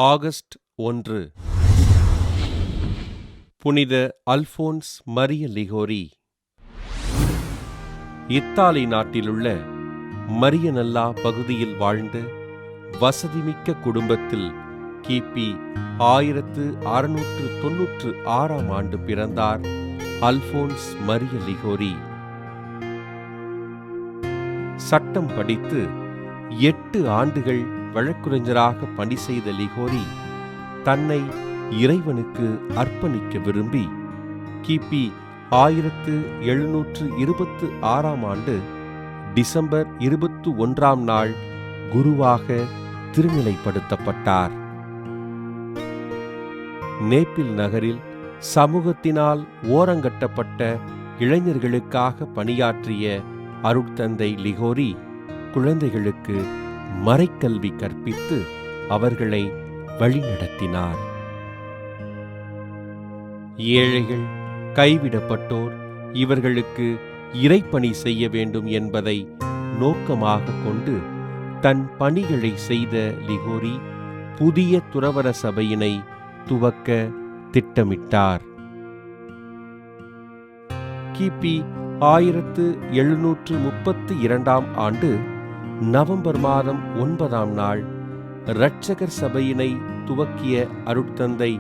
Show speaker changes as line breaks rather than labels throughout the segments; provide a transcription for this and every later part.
August 1. புனித Alphons Maria Ligori. Italy நாட்டிலுள்ள மரியனல்லா பகுதியில் வாழ்ந்த வசதிமிக்க குடும்பத்தில் கிபி 1696 பிறந்தார் அல்போன்ஸ் மரிய லிகோரி. சட்டம் படித்து 8 ஆண்டுகள் வழக்குரைஞராக பணி செய்த லிகோரி தன்னை இறைவனுக்கு அர்ப்பணிக்க விரும்பி கிபி 1726 டிசம்பர் 21 குருவாக திருநிலைப்படுத்தப்பட்டார். நேப்பிள் நகரில் சமூகத்தினால் ஓரங்கட்டப்பட்ட இளைஞர்களுக்காக பணியாற்றிய அருட்தந்தை லிகோரி குழந்தைகளுக்கு மறைக்கல்வி கற்பித்து அவர்களை வழிநடத்தினார். ஏழைகள், கைவிடப்பட்டோர் இவர்களுக்கு இறைப்பணி செய்ய வேண்டும் என்பதை நோக்கமாக கொண்டு தன் பணிகளை செய்த லிகோரி புதிய துறவற சபையினை துவக்க திட்டமிட்டார். கிபி 1732 நவம்பர் மாதம் 9 இரட்சகர் சபையினை துவக்கிய அருட்தந்தை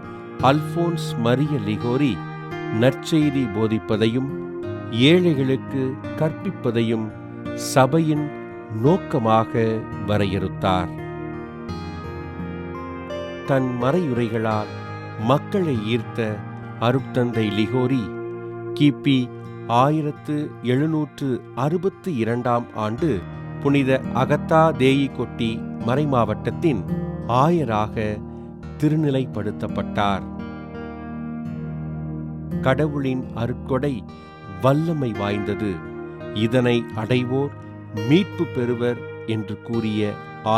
அல்போன்ஸ் மரிய லிகோரி நற்செய்தி போதிப்பதையும் ஏழைகளுக்கு கற்பிப்பதையும் சபையின் நோக்கமாக வரையறுத்தார். தன் மறையுரைகளால் மக்களை ஈர்த்த அருட்தந்தை லிகோரி கிபி 1762 புனித அகத்தா தேயி கொட்டி மறைமாவட்டத்தின் ஆயராக திருநிலைப்படுத்தப்பட்டார். கடவுளின் அருட்கொடை வல்லமை வாய்ந்தது, இதனை அடைவோர் மீட்பு பெறுவர் என்று கூறிய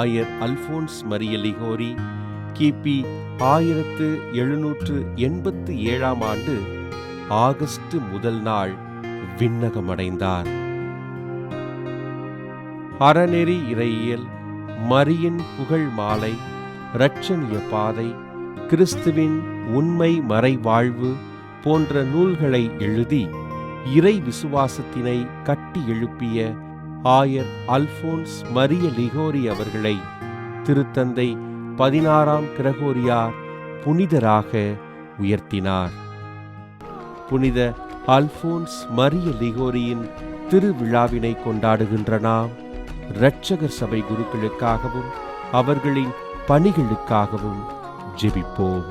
ஆயர் அல்போன்ஸ் மரிய லிகோரி கிபி 1787 ஆகஸ்ட் 1 விண்ணகமடைந்தார். அறநெறி இறையியல், மரியின் புகழ் மாலை, இரட்சணிய பாதை, கிறிஸ்துவின் உண்மை மறை வாழ்வு போன்ற நூல்களை எழுதி இறை விசுவாசத்தினை கட்டி எழுப்பிய ஆயர் அல்போன்ஸ் மரிய லிகோரி அவர்களை திருத்தந்தை 16 கிரகோரியார் புனிதராக உயர்த்தினார். புனித அல்போன்ஸ் மரிய லிகோரியின் திருவிழாவினை கொண்டாடுகின்ற நாம் இரட்சகர் சபை குருக்களுக்காகவும் அவர்களின் பணிகளுக்காகவும் ஜெபிப்போம்.